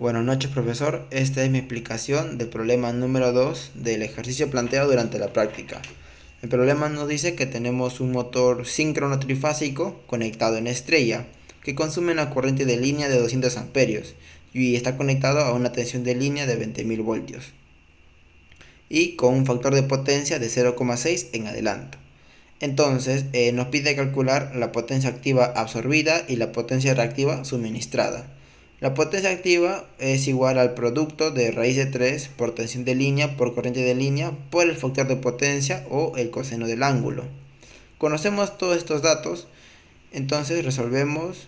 Buenas noches, profesor. Esta es mi explicación del problema número 2 del ejercicio planteado durante la práctica. El problema nos dice que tenemos un motor síncrono trifásico conectado en estrella que consume una corriente de línea de 200 amperios y está conectado a una tensión de línea de 20.000 voltios y con un factor de potencia de 0,6 en adelanto. Entonces nos pide calcular la potencia activa absorbida y la potencia reactiva suministrada. La potencia activa es igual al producto de raíz de 3 por tensión de línea por corriente de línea por el factor de potencia o el coseno del ángulo. Conocemos todos estos datos, entonces resolvemos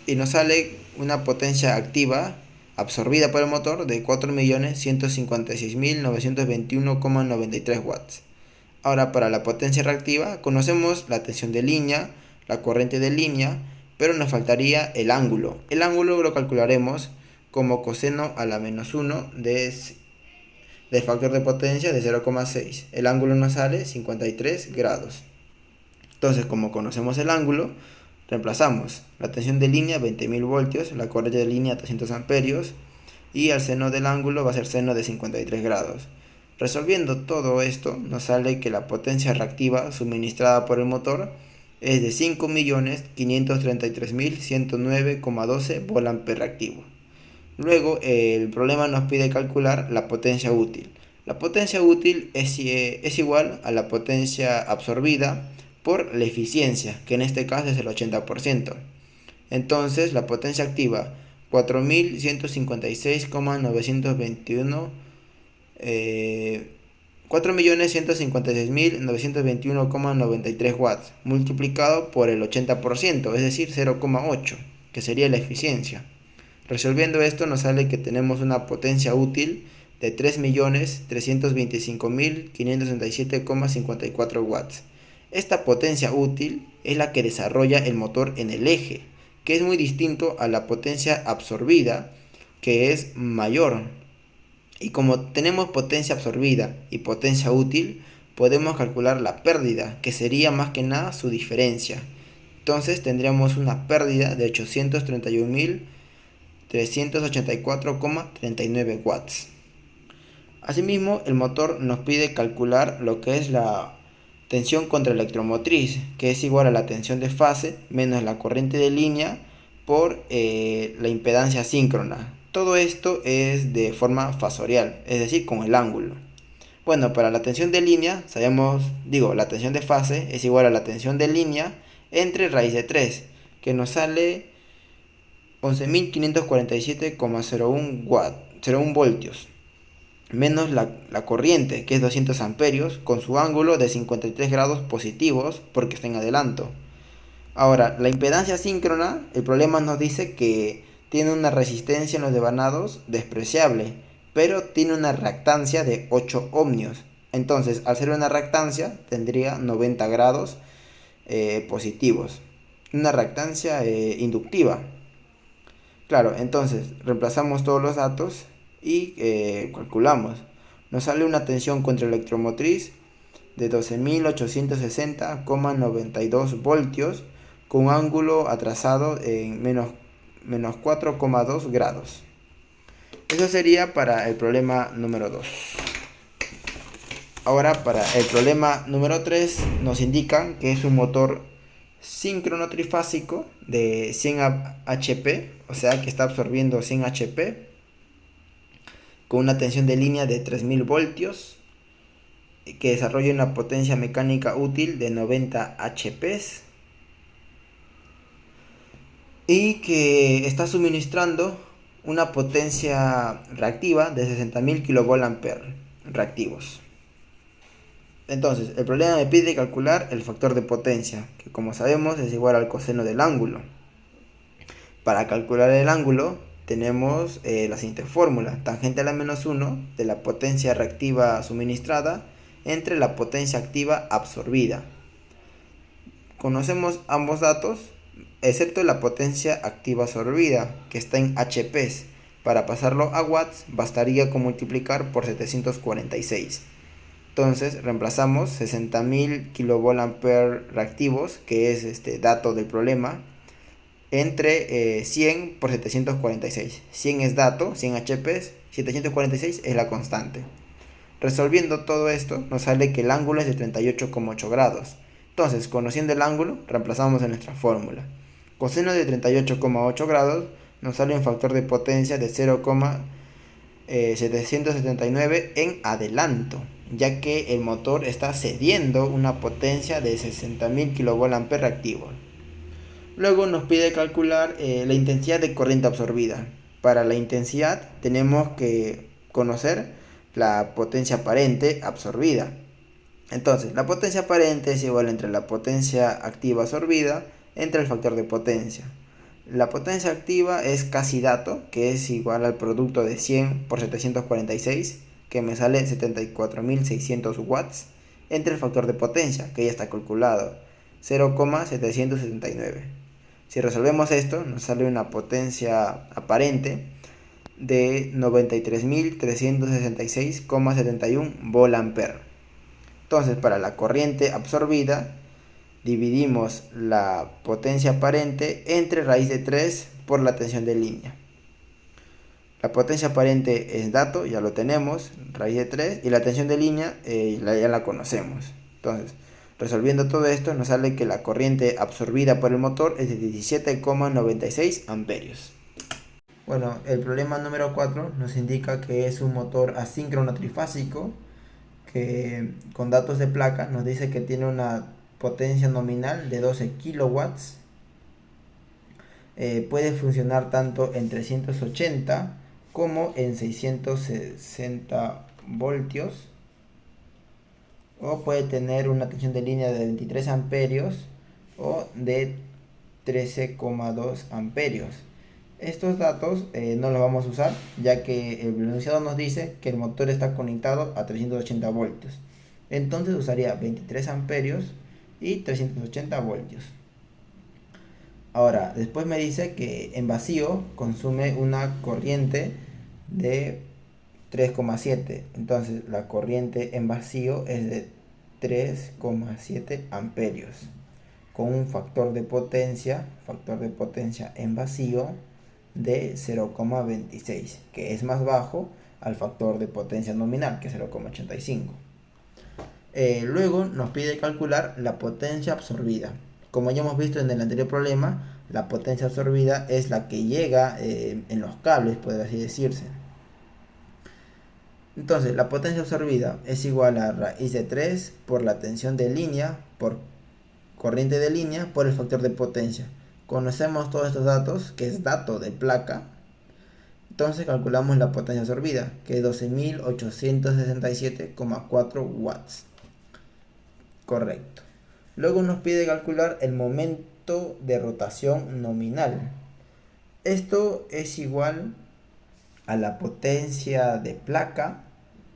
y nos sale una potencia activa absorbida por el motor de 4.156.921,93 watts. Ahora, para la potencia reactiva conocemos la tensión de línea, la corriente de línea, pero nos faltaría el ángulo. El ángulo lo calcularemos como coseno a la menos 1 del factor de potencia de 0,6. El ángulo nos sale 53 grados. Entonces, como conocemos el ángulo, reemplazamos la tensión de línea 20.000 voltios, la corriente de línea 300 amperios y el seno del ángulo va a ser seno de 53 grados. Resolviendo todo esto, nos sale que la potencia reactiva suministrada por el motor es de 5.533.109,12 volt reactivo. Luego, el problema nos pide calcular la potencia útil. La potencia útil es igual a la potencia absorbida por la eficiencia, que en este caso es el 80%. Entonces, la potencia activa 4.156.921,93 watts multiplicado por el 80%, es decir, 0,8, que sería la eficiencia. Resolviendo esto nos sale que tenemos una potencia útil de 3.325.567,54 watts. Esta potencia útil es la que desarrolla el motor en el eje, que es muy distinto a la potencia absorbida, que es mayor. Y como tenemos potencia absorbida y potencia útil, podemos calcular la pérdida, que sería más que nada su diferencia. Entonces tendríamos una pérdida de 831.384,39 watts. Asimismo, el motor nos pide calcular lo que es la tensión contraelectromotriz, que es igual a la tensión de fase menos la corriente de línea por la impedancia síncrona. Todo esto es de forma fasorial, es decir, con el ángulo. Bueno, para la tensión de línea, la tensión de fase es igual a la tensión de línea entre raíz de 3, que nos sale 11.547,01 voltios, menos la corriente, que es 200 amperios, con su ángulo de 53 grados positivos, porque está en adelanto. Ahora, la impedancia síncrona, el problema nos dice que tiene una resistencia en los devanados despreciable, pero tiene una reactancia de 8 ohmios. Entonces, al ser una reactancia, tendría 90 grados positivos. Una reactancia inductiva. Claro, entonces reemplazamos todos los datos y calculamos. Nos sale una tensión contraelectromotriz de 12.860,92 voltios con un ángulo atrasado en menos 4,2 grados. Eso sería para el problema número 2. Ahora para el problema número 3 nos indican que es un motor síncrono trifásico de 100 HP, o sea que está absorbiendo 100 HP con una tensión de línea de 3.000 voltios que desarrolla una potencia mecánica útil de 90 HP y que está suministrando una potencia reactiva de 60.000 kVA reactivos. Entonces, el problema me pide calcular el factor de potencia, que como sabemos es igual al coseno del ángulo. Para calcular el ángulo tenemos la siguiente fórmula: tangente a la menos 1 de la potencia reactiva suministrada entre la potencia activa absorbida. Conocemos ambos datos, excepto la potencia activa absorbida, que está en HP. Para pasarlo a watts, bastaría con multiplicar por 746. Entonces reemplazamos 60.000 kVA reactivos, que es este dato del problema, entre 100 por 746. 100 es dato, 100 HP, 746 es la constante. Resolviendo todo esto, nos sale que el ángulo es de 38,8 grados. Entonces, conociendo el ángulo, reemplazamos en nuestra fórmula. Coseno de 38,8 grados nos sale un factor de potencia de 0,779 en adelanto, ya que el motor está cediendo una potencia de 60.000 kVA reactivo. Luego nos pide calcular la intensidad de corriente absorbida. Para la intensidad tenemos que conocer la potencia aparente absorbida. Entonces, la potencia aparente es igual entre la potencia activa absorbida entre el factor de potencia. La potencia activa es casi dato, que es igual al producto de 100 por 746, que me sale 74.600 watts, entre el factor de potencia, que ya está calculado, 0,779. Si resolvemos esto, nos sale una potencia aparente de 93.366,71 volt-ampere. Entonces, para la corriente absorbida, dividimos la potencia aparente entre raíz de 3 por la tensión de línea. La potencia aparente es dato, ya lo tenemos, raíz de 3, y la tensión de línea ya la conocemos. Entonces, resolviendo todo esto, nos sale que la corriente absorbida por el motor es de 17,96 amperios. Bueno, el problema número 4 nos indica que es un motor asíncrono trifásico que con datos de placa nos dice que tiene una potencia nominal de 12 kilowatts. Puede funcionar tanto en 380 como en 660 voltios, o puede tener una tensión de línea de 23 amperios o de 13,2 amperios. Estos datos no los vamos a usar, ya que el enunciado nos dice que el motor está conectado a 380 voltios. Entonces usaría 23 amperios y 380 voltios. Ahora, después me dice que en vacío consume una corriente de 3,7. Entonces la corriente en vacío es de 3,7 amperios. Con un factor de potencia en vacío de 0,26, que es más bajo al factor de potencia nominal, que es 0,85. Luego nos pide calcular la potencia absorbida. Como ya hemos visto en el anterior problema, la potencia absorbida es la que llega en los cables, puede así decirse. Entonces, la potencia absorbida es igual a raíz de 3 por la tensión de línea por corriente de línea por el factor de potencia. Conocemos todos estos datos, que es dato de placa. Entonces calculamos la potencia absorbida, que es 12.867,4 watts. Correcto. Luego nos pide calcular el momento de rotación nominal. Esto es igual a la potencia de placa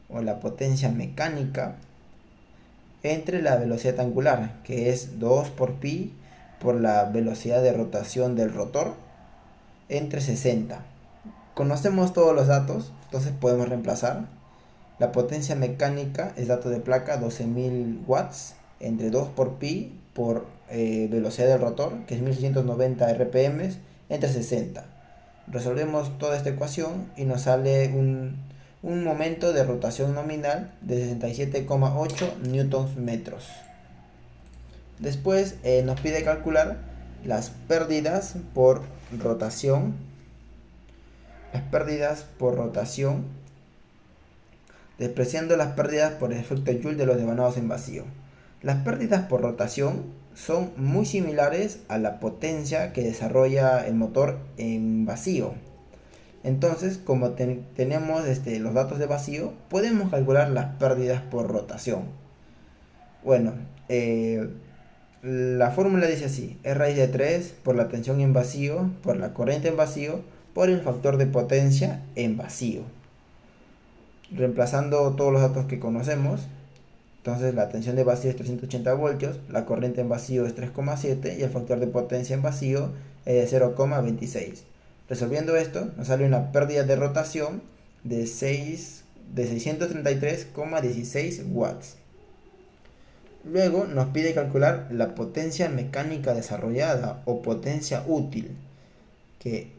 o la potencia mecánica entre la velocidad angular, que es 2 por pi por la velocidad de rotación del rotor, entre 60. Conocemos todos los datos, entonces podemos reemplazar. La potencia mecánica es dato de placa 12.000 watts entre 2 por pi por velocidad del rotor, que es 1690 rpm, entre 60. Resolvemos toda esta ecuación y nos sale un momento de rotación nominal de 67,8 newtons metros. Después nos pide calcular las pérdidas por rotación. Despreciando las pérdidas por el efecto Joule de los devanados en vacío. Las pérdidas por rotación son muy similares a la potencia que desarrolla el motor en vacío. Entonces, como tenemos los datos de vacío, podemos calcular las pérdidas por rotación. Bueno, la fórmula dice así: es raíz de 3 por la tensión en vacío, por la corriente en vacío, por el factor de potencia en vacío. Reemplazando todos los datos que conocemos, entonces la tensión de vacío es 380 voltios, la corriente en vacío es 3,7 y el factor de potencia en vacío es de 0,26. Resolviendo esto, nos sale una pérdida de rotación de 633,16 watts. Luego nos pide calcular la potencia mecánica desarrollada o potencia útil, que,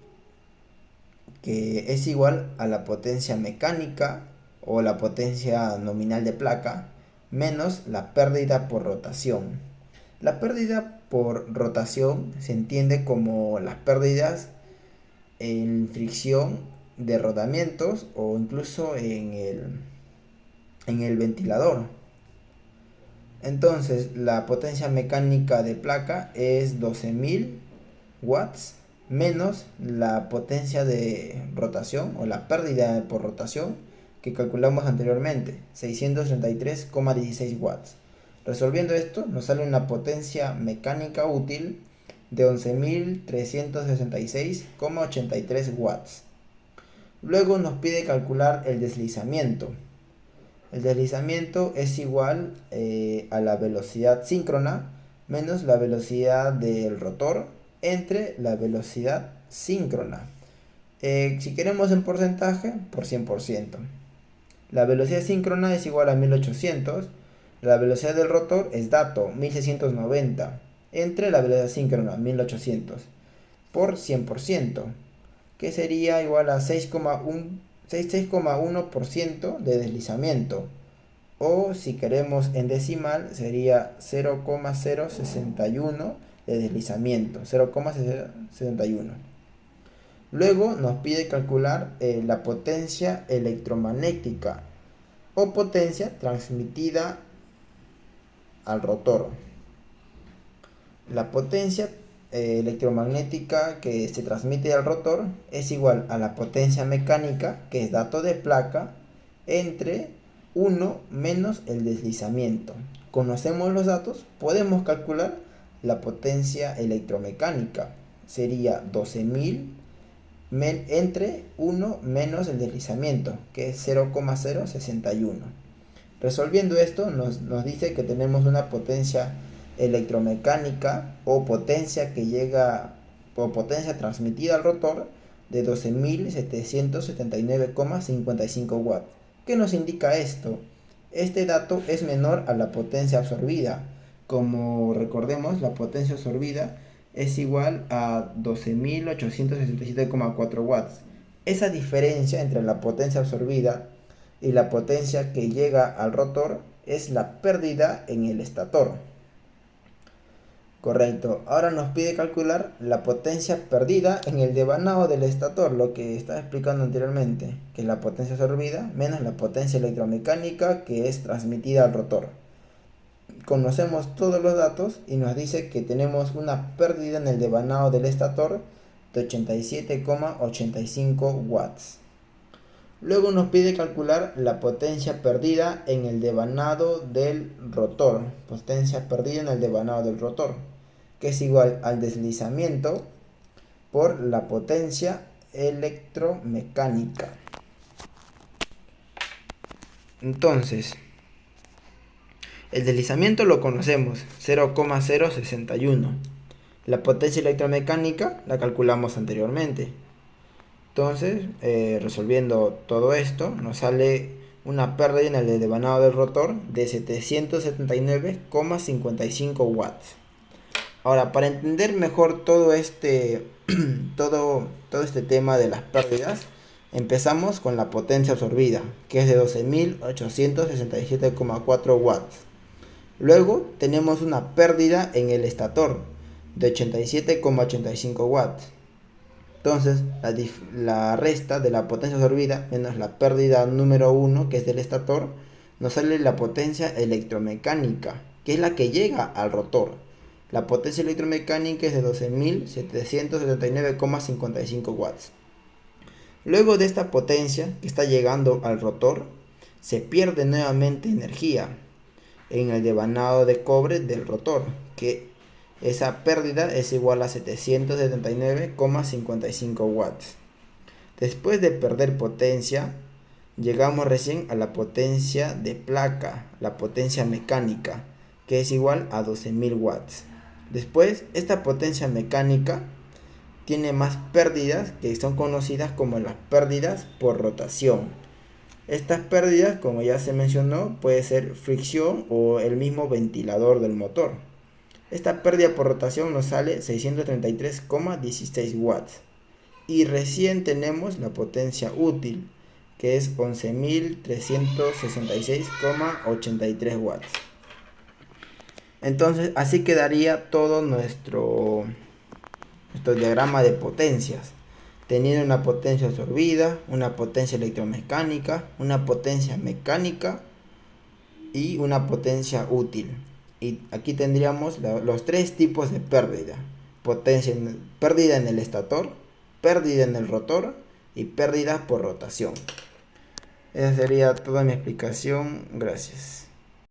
que es igual a la potencia mecánica o la potencia nominal de placa menos la pérdida por rotación. La pérdida por rotación se entiende como las pérdidas en fricción de rodamientos o incluso en el ventilador. Entonces la potencia mecánica de placa es 12.000 watts menos la potencia de rotación o la pérdida por rotación que calculamos anteriormente, 633,16 watts. Resolviendo esto nos sale una potencia mecánica útil de 11.366,83 watts. Luego nos pide calcular el deslizamiento. El deslizamiento es igual a la velocidad síncrona menos la velocidad del rotor entre la velocidad síncrona. Si queremos en porcentaje, por 100%. La velocidad síncrona es igual a 1800. La velocidad del rotor es dato, 1690. Entre la velocidad síncrona, 1800. Por 100%. Que sería igual a 6,1% de deslizamiento. O si queremos en decimal, sería 0,061 de deslizamiento. 0,061. Luego nos pide calcular la potencia electromagnética o potencia transmitida al rotor. La potencia electromagnética que se transmite al rotor es igual a la potencia mecánica, que es dato de placa, entre 1 menos el deslizamiento. Conocemos los datos, podemos calcular la potencia electromecánica. Sería 12.000 entre 1 menos el deslizamiento, que es 0,061. Resolviendo esto nos dice que tenemos una potencia electromecánica o potencia transmitida al rotor de 12.779,55 watts. ¿Qué nos indica esto? Este dato es menor a la potencia absorbida. Como recordemos, la potencia absorbida es igual a 12.867,4 watts. Esa diferencia entre la potencia absorbida y la potencia que llega al rotor es la pérdida en el estator. Correcto. Ahora nos pide calcular la potencia perdida en el devanado del estator, lo que estaba explicando anteriormente, que es la potencia absorbida menos la potencia electromecánica que es transmitida al rotor. Conocemos todos los datos y nos dice que tenemos una pérdida en el devanado del estator de 87,85 watts. Luego nos pide calcular la potencia perdida en el devanado del rotor, potencia perdida en el devanado del rotor, que es igual al deslizamiento por la potencia electromecánica. Entonces, el deslizamiento lo conocemos, 0,061. La potencia electromecánica la calculamos anteriormente. Entonces, resolviendo todo esto, nos sale una pérdida en el devanado del rotor de 779,55 watts. Ahora, para entender mejor todo este tema de las pérdidas, empezamos con la potencia absorbida, que es de 12.867,4 watts. Luego tenemos una pérdida en el estator de 87,85 watts. Entonces, la resta de la potencia absorbida menos la pérdida número 1, que es del estator, nos sale la potencia electromecánica, que es la que llega al rotor. La potencia electromecánica es de 12.779,55 watts. Luego de esta potencia que está llegando al rotor, se pierde nuevamente energía en el devanado de cobre del rotor, que esa pérdida es igual a 779,55 watts. Después de perder potencia, llegamos recién a la potencia de placa, la potencia mecánica, que es igual a 12.000 watts. Después, esta potencia mecánica tiene más pérdidas que son conocidas como las pérdidas por rotación. Estas pérdidas, como ya se mencionó, puede ser fricción o el mismo ventilador del motor. Esta pérdida por rotación nos sale 633,16 watts. Y recién tenemos la potencia útil, que es 11.366,83 watts. Entonces, así quedaría todo nuestro diagrama de potencias, teniendo una potencia absorbida, una potencia electromecánica, una potencia mecánica y una potencia útil. Y aquí tendríamos los tres tipos de pérdida: pérdida en el estator, pérdida en el rotor y pérdida por rotación. Esa sería toda mi explicación. Gracias.